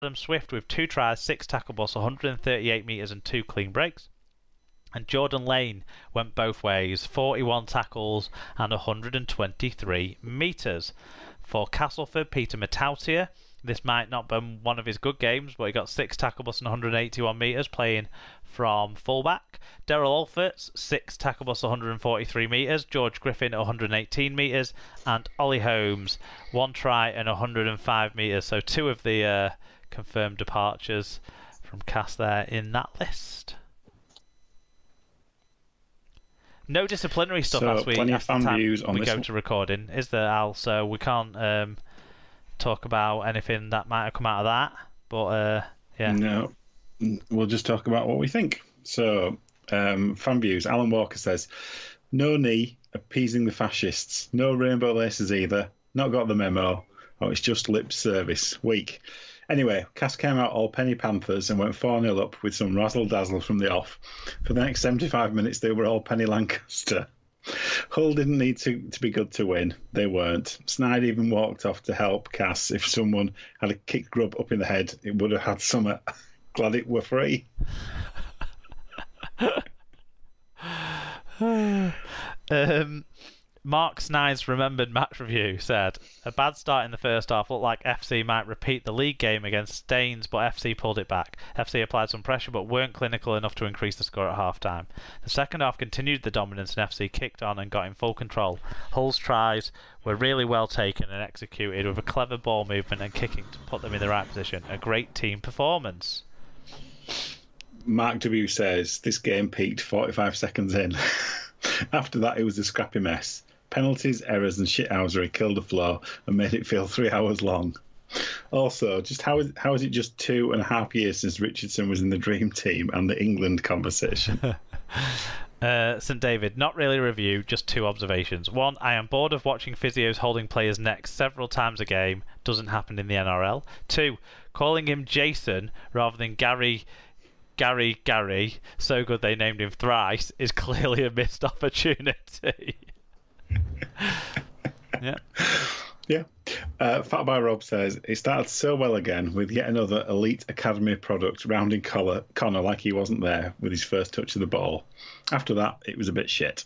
Adam Swift with 2 tries, 6 tackle busts, 138 metres and 2 clean breaks. And Jordan Lane went both ways, 41 tackles and 123 metres. For Castleford, Peter Matautia. This might not be one of his good games, but he got 6 tackle busts and 181 metres playing from fullback. Daryl Alforts, 6 tackle busts, 143 metres. George Griffin, 118 metres. And Ollie Holmes, 1 try and 105 metres. So 2 of the confirmed departures from Cass there in that list. No disciplinary stuff last week. Plenty of fan views on we this go one. to recording, is there, Al? So we can't talk about anything that might have come out of that. But yeah. No, we'll just talk about what we think. So fan views. Alan Walker says, no knee, appeasing the fascists. No rainbow laces either. Not got the memo. Oh, it's just lip service. Weak. Anyway, Cass came out all Penny Panthers and went 4-0 up with some razzle-dazzle from the off. For the next 75 minutes, they were all Penny Lancaster. Hull didn't need to be good to win. They weren't. Snide even walked off to help Cass. If someone had a kick Grub up in the head, it would have had some. Glad it were free. Mark Snide's remembered match review said, a bad start in the first half looked like FC might repeat the league game against Staines, but FC pulled it back. FC applied some pressure but weren't clinical enough to increase the score at half time. The second half continued the dominance and FC kicked on and got in full control. Hull's tries were really well taken and executed with a clever ball movement and kicking to put them in the right position. A great team performance. Mark W says, this game peaked 45 seconds in. After that, it was a scrappy mess. Penalties, errors and shithousery killed the flow and made it feel 3 hours long. Also, just how is it just 2.5 years since Richardson was in the dream team and the England conversation? St David, not really a review, just 2 observations. 1, I am bored of watching physios holding players' necks several times a game. Doesn't happen in the NRL. 2, calling him Jason rather than Gary, so good they named him thrice, is clearly a missed opportunity. Yeah. Fat by Rob says, it started so well again with yet another elite academy product rounding Connor like he wasn't there with his first touch of the ball. After that, it was a bit shit.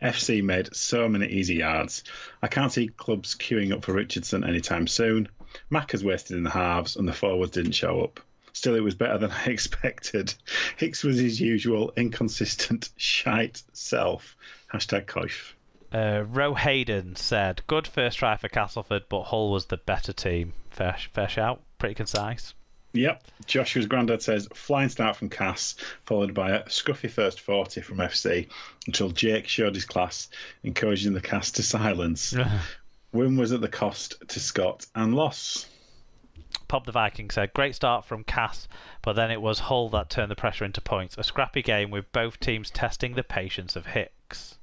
FC made so many easy yards. I can't see clubs queuing up for Richardson anytime soon. Mack has wasted in the halves and the forwards didn't show up. Still, it was better than I expected. Hicks was his usual inconsistent shite self. #Coif. Ro Hayden said, good first try for Castleford, but Hull was the better team. Fair shout. Pretty concise. Yep. Joshua's granddad says, flying start from Cass, followed by a scruffy first 40 from FC, until Jake showed his class, encouraging the Cass to silence. Win was at the cost to Scott and loss. Pop the Viking said, great start from Cass, but then it was Hull that turned the pressure into points. A scrappy game with both teams testing the patience of Hicks.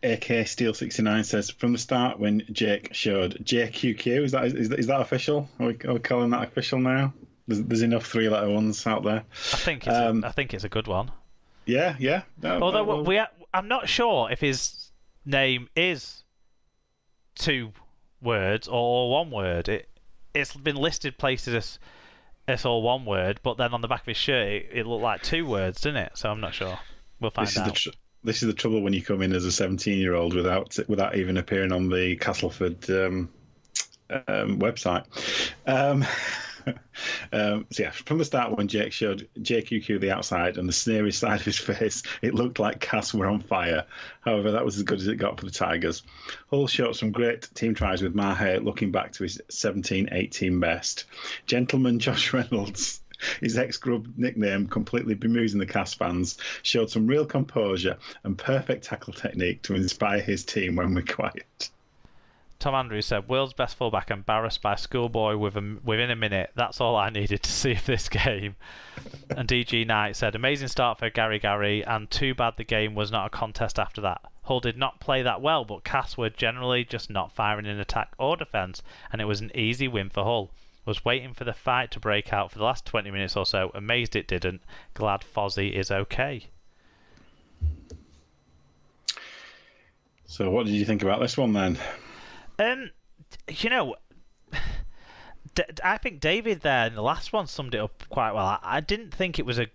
AK Steel 69 says, from the start when Jake showed JQQ, is that official? Are we calling that official now? There's enough 3-letter ones out there. I think it's a good one. Yeah. No, although I'm not sure if his name is 2 words or 1 word. It's been listed places as all 1 word, but then on the back of his shirt it looked like 2 words, didn't it? So I'm not sure. We'll find out. This is the trouble when you come in as a 17-year-old without even appearing on the Castleford website. So yeah, from the start when Jake showed JQQ the outside and the sneery side of his face, it looked like Cass were on fire. However, that was as good as it got for the Tigers. Hull showed some great team tries with Mahe looking back to his 17-18 best. Gentleman Josh Reynolds, his ex-Grub nickname, completely bemusing the Cass fans, showed some real composure and perfect tackle technique to inspire his team when we're quiet. Tom Andrews said, world's best fullback embarrassed by schoolboy within a minute. That's all I needed to see of this game. And DG Knight said, amazing start for Gary, and too bad the game was not a contest after that. Hull did not play that well, but Cass were generally just not firing in attack or defence, and it was an easy win for Hull. Was waiting for the fight to break out for the last 20 minutes or so. Amazed it didn't. Glad Fozzie is okay. So what did you think about this one then? I think David there in the last one summed it up quite well. I didn't think it was a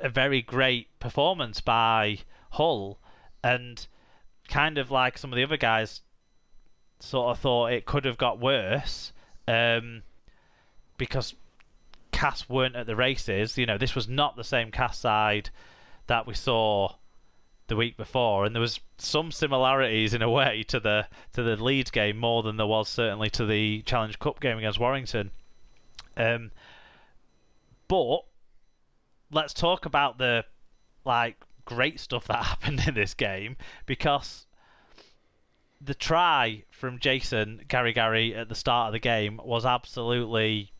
very great performance by Hull, and kind of like some of the other guys sort of thought it could have got worse, because Cass weren't at the races. This was not the same Cass side that we saw the week before, and there was some similarities in a way to the Leeds game, more than there was certainly to the Challenge Cup game against Warrington. But let's talk about the great stuff that happened in this game, because the try from Jason Gary at the start of the game was absolutely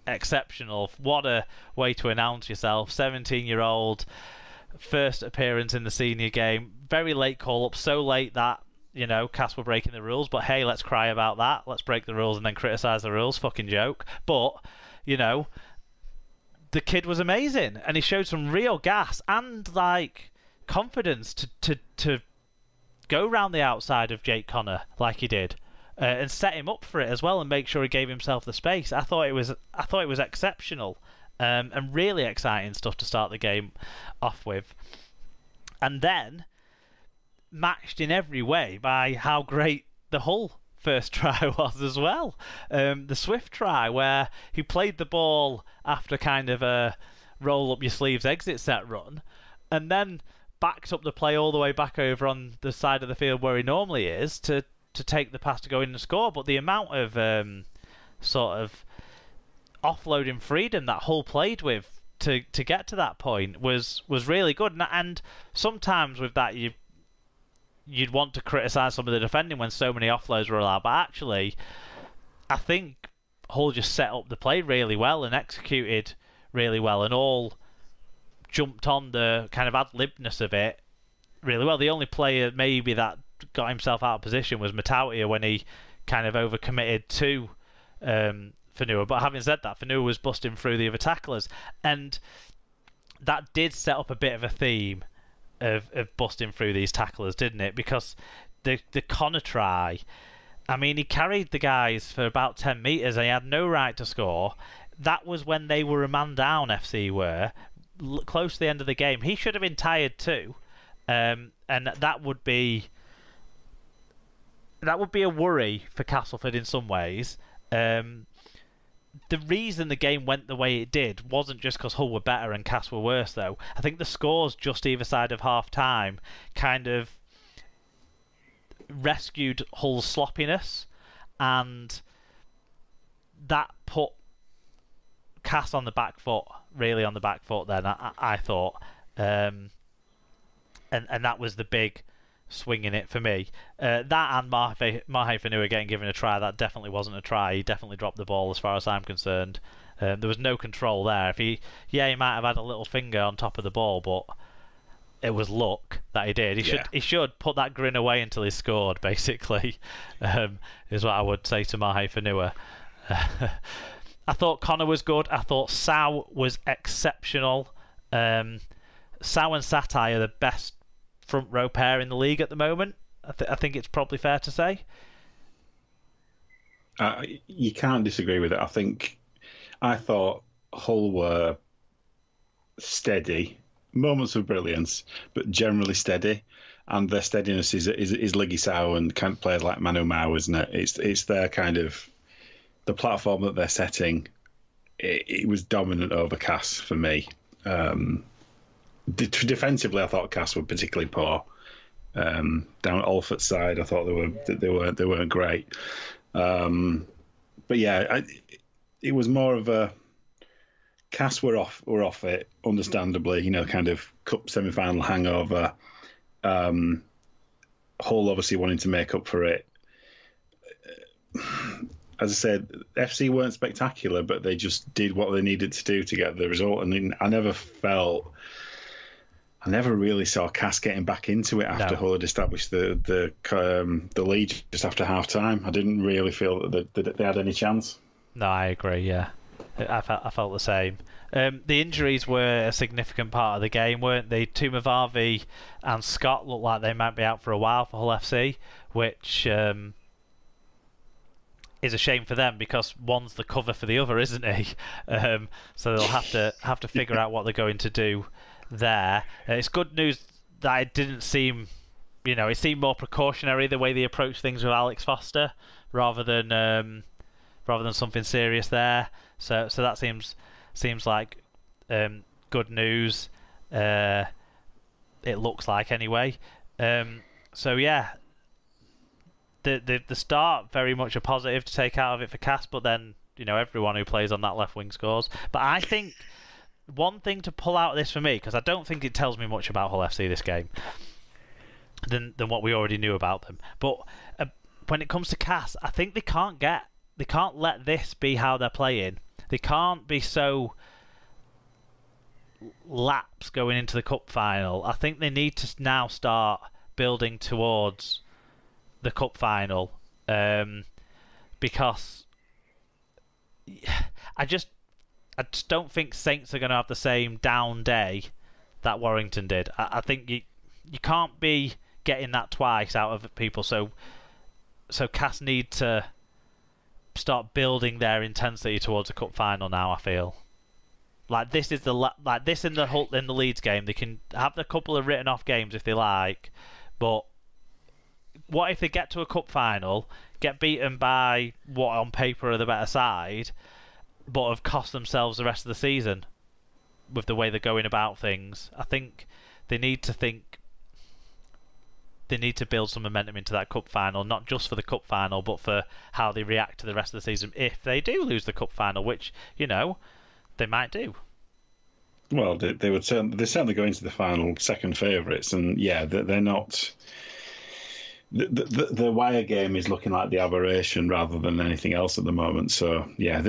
exceptional. What a way to announce yourself. 17-year-old, first appearance in the senior game. Very late call up, so late that Cass were breaking the rules, but hey, let's cry about that. Let's break the rules and then criticise the rules. Fucking joke. But the kid was amazing, and he showed some real gas and confidence to go round the outside of Jake Connor like he did, and set him up for it as well, and make sure he gave himself the space. I thought it was exceptional, and really exciting stuff to start the game off with, and then matched in every way by how great the Hull first try was as well. The Swift try, where he played the ball after kind of a roll up your sleeves exit set run, and then backed up the play all the way back over on the side of the field where he normally is to take the pass to go in and score. But the amount of sort of offloading freedom that Hull played with to get to that point was really good. And sometimes with that you'd want to criticise some of the defending when so many offloads were allowed, but actually I think Hull just set up the play really well and executed really well, and all jumped on the kind of ad-libness of it really well. The only player maybe that got himself out of position was Matautia when he kind of overcommitted to Fanua, but having said that, Fanua was busting through the other tacklers, and that did set up a bit of a theme of busting through these tacklers, didn't it? Because the Connor try, I mean, he carried the guys for about 10 metres and he had no right to score. That was when they were a man down, FC were, close to the end of the game. He should have been tired too, and that would be a worry for Castleford in some ways. The reason the game went the way it did wasn't just because Hull were better and Cass were worse, though. I think the scores just either side of half-time kind of rescued Hull's sloppiness, and that put Cass on the back foot, really on the back foot then, I thought. And that was the big swing in it for me. That and Mahe Fanua getting given a try, that definitely wasn't a try. He definitely dropped the ball as far as I'm concerned. There was no control there. He might have had a little finger on top of the ball, but it was luck that he did. He should put that grin away until he scored, basically, is what I would say to Mahe Fanua. I thought Connor was good. I thought Sow was exceptional. Sow and Satai are the best front row pair in the league at the moment. I think it's probably fair to say. You can't disagree with it. I thought Hull were steady, moments of brilliance, but generally steady. And their steadiness is Liggy Sow and kind of players like Manu Mao, isn't it? It's their kind of the platform that they're setting. It was dominant over Cass for me. Defensively, I thought Cass were particularly poor. Down at Alford's side, I thought they weren't great. But yeah, it was more of a Cass were off it, understandably. Kind of cup semi-final hangover. Hull obviously wanting to make up for it. As I said, FC weren't spectacular, but they just did what they needed to do to get the result. And I never really saw Cass getting back into it after Hull had established the lead just after half time. I didn't really feel that they had any chance. No, I agree. Yeah, I felt the same. The injuries were a significant part of the game, weren't they? Tumavavi and Scott looked like they might be out for a while for Hull FC, which is a shame for them because one's the cover for the other, isn't he? So they'll have to figure out what they're going to do there. It's good news that it didn't seem, it seemed more precautionary the way they approached things with Alex Foster rather than something serious there. So that seems like good news. It looks like anyway. So yeah. The start very much a positive to take out of it for Cass, but then everyone who plays on that left wing scores. But I think one thing to pull out of this for me, because I don't think it tells me much about Hull FC this game than what we already knew about them. But when it comes to Cass, I think they can't let this be how they're playing. They can't be so laps going into the cup final. I think they need to now start building towards the cup final, because I just don't think Saints are going to have the same down day that Warrington did. I think you can't be getting that twice out of people. So Cass need to start building their intensity towards a cup final now. I feel like this is like this in the Leeds game. They can have a couple of written off games if they like, but what if they get to a cup final, get beaten by what on paper are the better side, but have cost themselves the rest of the season with the way they're going about things? I think they need to build some momentum into that cup final, not just for the cup final, but for how they react to the rest of the season if they do lose the cup final, which they might do. Well, they're certainly going to the final second favourites, and yeah, they're not. The wire game is looking like the aberration rather than anything else at the moment. So yeah,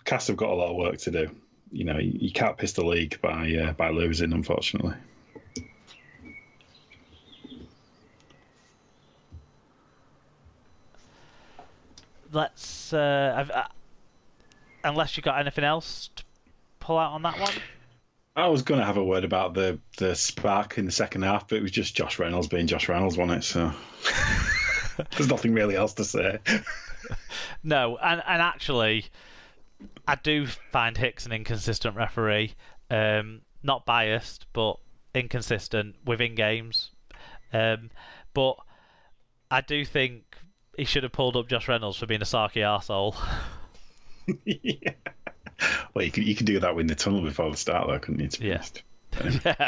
Cass have got a lot of work to do. You can't piss the league by losing, unfortunately. Let's unless you got anything else to pull out on that one. I was going to have a word about the spark in the second half, but it was just Josh Reynolds being Josh Reynolds, wasn't it? So there's nothing really else to say. No, and actually, I do find Hicks an inconsistent referee. Not biased, but inconsistent within games. But I do think he should have pulled up Josh Reynolds for being a sarky arsehole. Yeah. Well, you could do that in the tunnel before the start, though, couldn't you? Yeah. Yeah.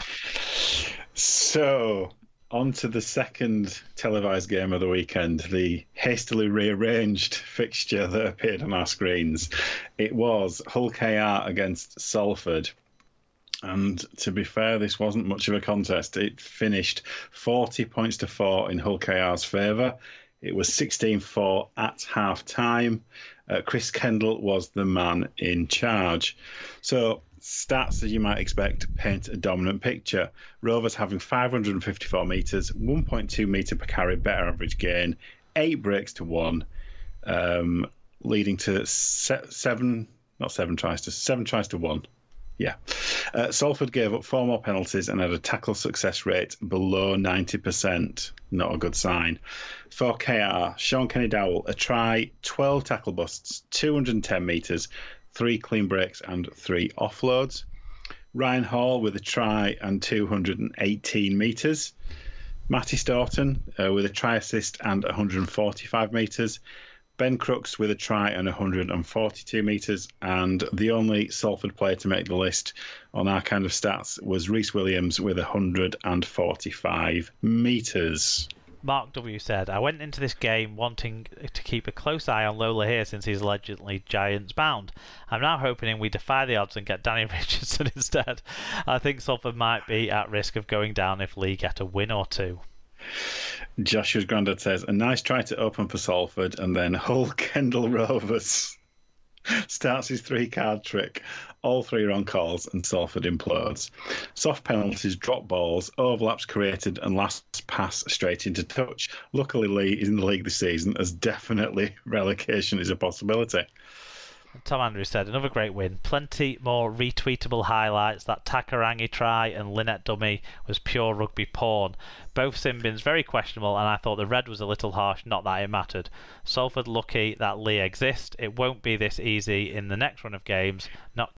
So, on to the second televised game of the weekend, the hastily rearranged fixture that appeared on our screens. It was Hull KR against Salford. And to be fair, this wasn't much of a contest. It finished 40 points to 4 in Hull KR's favour. It was 16-4 at half-time. Chris Kendall was the man in charge. So, stats, as you might expect, paint a dominant picture. Rovers having 554 metres, 1.2 metre per carry better average gain, 8 breaks to 1, leading to 7 tries to 1. Yeah. Salford gave up 4 more penalties and had a tackle success rate below 90%. Not a good sign. For KR, Sean Kenny-Dowell, a try, 12 tackle busts, 210 metres, 3 clean breaks and 3 offloads. Ryan Hall with a try and 218 metres. Matty Staunton with a try assist and 145 metres. Ben Crooks with a try and 142 metres, and the only Salford player to make the list on our kind of stats was Rhys Williams with 145 metres. Mark W. said, I went into this game wanting to keep a close eye on Lola here since he's allegedly Giants bound. I'm now hoping we defy the odds and get Danny Richardson instead. I think Salford might be at risk of going down if Lee get a win or two. Joshua's granddad says, a nice try to open for Salford, and then Hull Kendall Rovers starts his 3-card trick. All 3 are on calls, and Salford implodes. Soft penalties, drop balls, overlaps created, and last pass straight into touch. Luckily, Lee is in the league this season, as definitely relegation is a possibility. Tom Andrews said, another great win. Plenty more retweetable highlights. That Takarangi try and Lynette dummy was pure rugby porn. Both sin bins very questionable, and I thought the red was a little harsh, not that it mattered. Salford lucky that Lee exists. It won't be this easy in the next run of games. Not